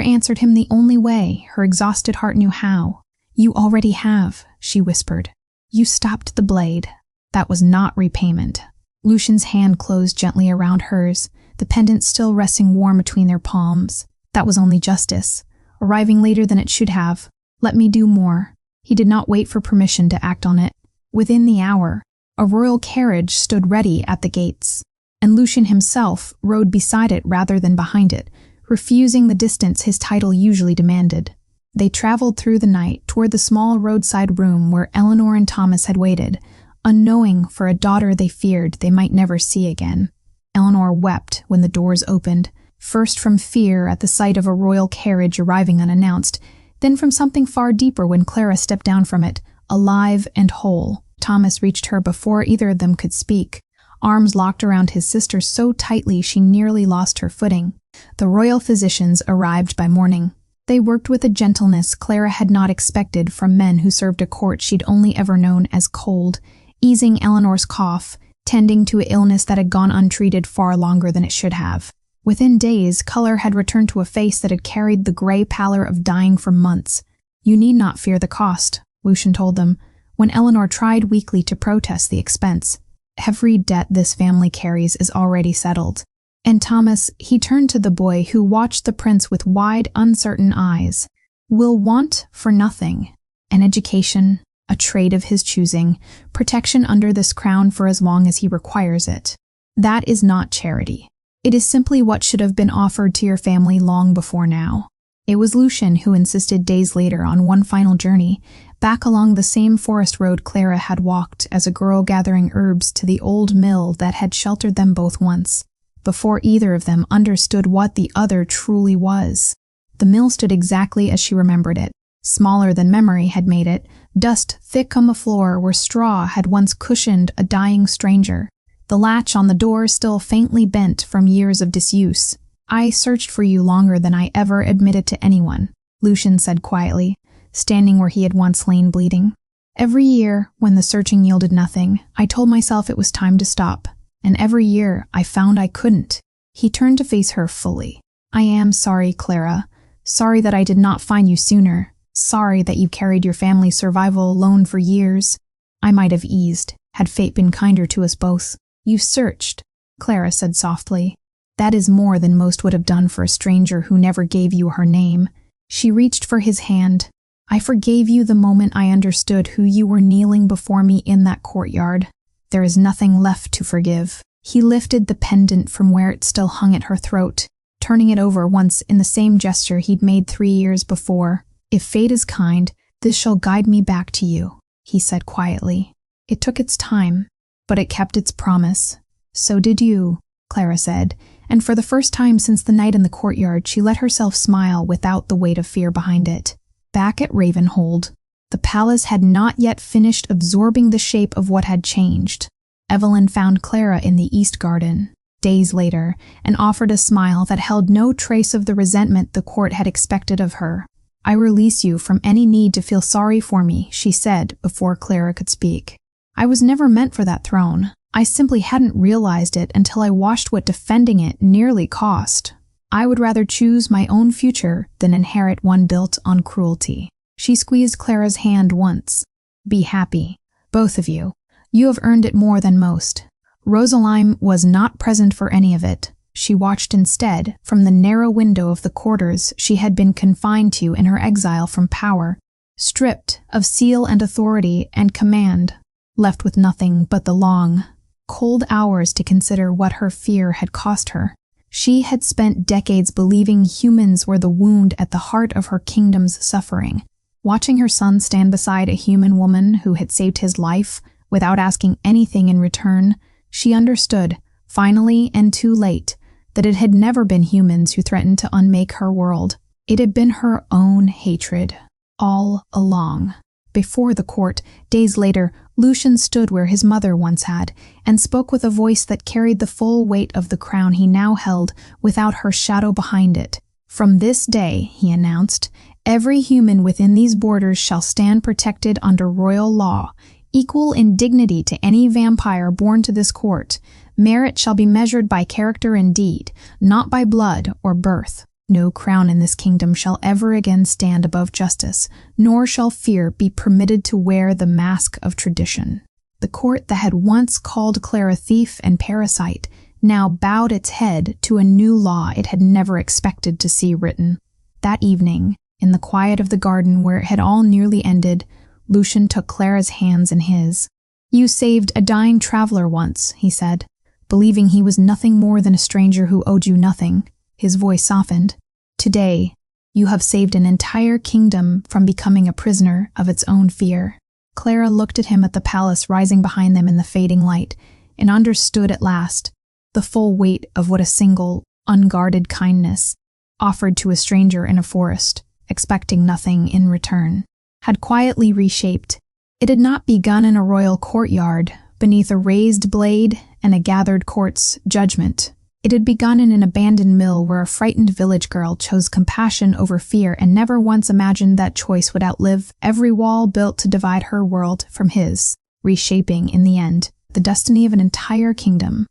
answered him the only way her exhausted heart knew how. "You already have," she whispered. "You stopped the blade. That was not repayment." Lucian's hand closed gently around hers, the pendant still resting warm between their palms. "That was only justice, arriving later than it should have. Let me do more." He did not wait for permission to act on it. Within the hour, a royal carriage stood ready at the gates, and Lucian himself rode beside it rather than behind it, refusing the distance his title usually demanded. They traveled through the night toward the small roadside room where Eleanor and Thomas had waited, unknowing for a daughter they feared they might never see again. Eleanor wept when the doors opened, first from fear at the sight of a royal carriage arriving unannounced, then from something far deeper when Clara stepped down from it, alive and whole. Thomas reached her before either of them could speak, arms locked around his sister so tightly she nearly lost her footing. The royal physicians arrived by morning. They worked with a gentleness Clara had not expected from men who served a court she'd only ever known as cold, easing Eleanor's cough, tending to an illness that had gone untreated far longer than it should have. Within days, color had returned to a face that had carried the gray pallor of dying for months. "You need not fear the cost," Lucian told them, when Eleanor tried weakly to protest the expense. "Every debt this family carries is already settled." And Thomas, he turned to the boy who watched the prince with wide, uncertain eyes, "will want for nothing. An education, a trade of his choosing, protection under this crown for as long as he requires it. That is not charity. It is simply what should have been offered to your family long before now." It was Lucian who insisted days later on one final journey, back along the same forest road Clara had walked as a girl gathering herbs to the old mill that had sheltered them both once, before either of them understood what the other truly was. The mill stood exactly as she remembered it, smaller than memory had made it, dust thick on the floor where straw had once cushioned a dying stranger, the latch on the door still faintly bent from years of disuse. "I searched for you longer than I ever admitted to anyone," Lucian said quietly, standing where he had once lain bleeding. "Every year, when the searching yielded nothing, I told myself it was time to stop, and every year I found I couldn't." He turned to face her fully. "I am sorry, Clara. Sorry that I did not find you sooner. Sorry that you carried your family's survival alone for years. I might have eased, had fate been kinder to us both." "You searched," Clara said softly. "That is more than most would have done for a stranger who never gave you her name." She reached for his hand. "I forgave you the moment I understood who you were kneeling before me in that courtyard. There is nothing left to forgive." He lifted the pendant from where it still hung at her throat, turning it over once in the same gesture he'd made 3 years before. "If fate is kind, this shall guide me back to you," he said quietly. "It took its time, but it kept its promise." "So did you," Clara said, and for the first time since the night in the courtyard, she let herself smile without the weight of fear behind it. Back at Ravenhold, the palace had not yet finished absorbing the shape of what had changed. Evelyn found Clara in the East Garden, days later, and offered a smile that held no trace of the resentment the court had expected of her. "I release you from any need to feel sorry for me," she said before Clara could speak. "I was never meant for that throne. I simply hadn't realized it until I watched what defending it nearly cost. I would rather choose my own future than inherit one built on cruelty." She squeezed Clara's hand once. "Be happy, both of you. You have earned it more than most." Rosaline was not present for any of it. She watched instead from the narrow window of the quarters she had been confined to in her exile from power, stripped of seal and authority and command, left with nothing but the long, cold hours to consider what her fear had cost her. She had spent decades believing humans were the wound at the heart of her kingdom's suffering. Watching her son stand beside a human woman who had saved his life without asking anything in return, she understood, finally and too late, that it had never been humans who threatened to unmake her world. It had been her own hatred, all along. Before the court, days later, Lucian stood where his mother once had, and spoke with a voice that carried the full weight of the crown he now held without her shadow behind it. "From this day," he announced, "every human within these borders shall stand protected under royal law, equal in dignity to any vampire born to this court. Merit shall be measured by character and deed, not by blood or birth. No crown in this kingdom shall ever again stand above justice, nor shall fear be permitted to wear the mask of tradition." The court that had once called Clara thief and parasite now bowed its head to a new law it had never expected to see written. That evening, in the quiet of the garden where it had all nearly ended, Lucian took Clara's hands in his. "You saved a dying traveler once," he said, believing he was nothing more than a stranger who owed you nothing. His voice softened. "Today, you have saved an entire kingdom from becoming a prisoner of its own fear." Clara looked at him at the palace rising behind them in the fading light, and understood at last the full weight of what a single, unguarded kindness, offered to a stranger in a forest, expecting nothing in return, had quietly reshaped. It had not begun in a royal courtyard, beneath a raised blade and a gathered court's judgment. It had begun in an abandoned mill where a frightened village girl chose compassion over fear and never once imagined that choice would outlive every wall built to divide her world from his, reshaping, in the end, the destiny of an entire kingdom.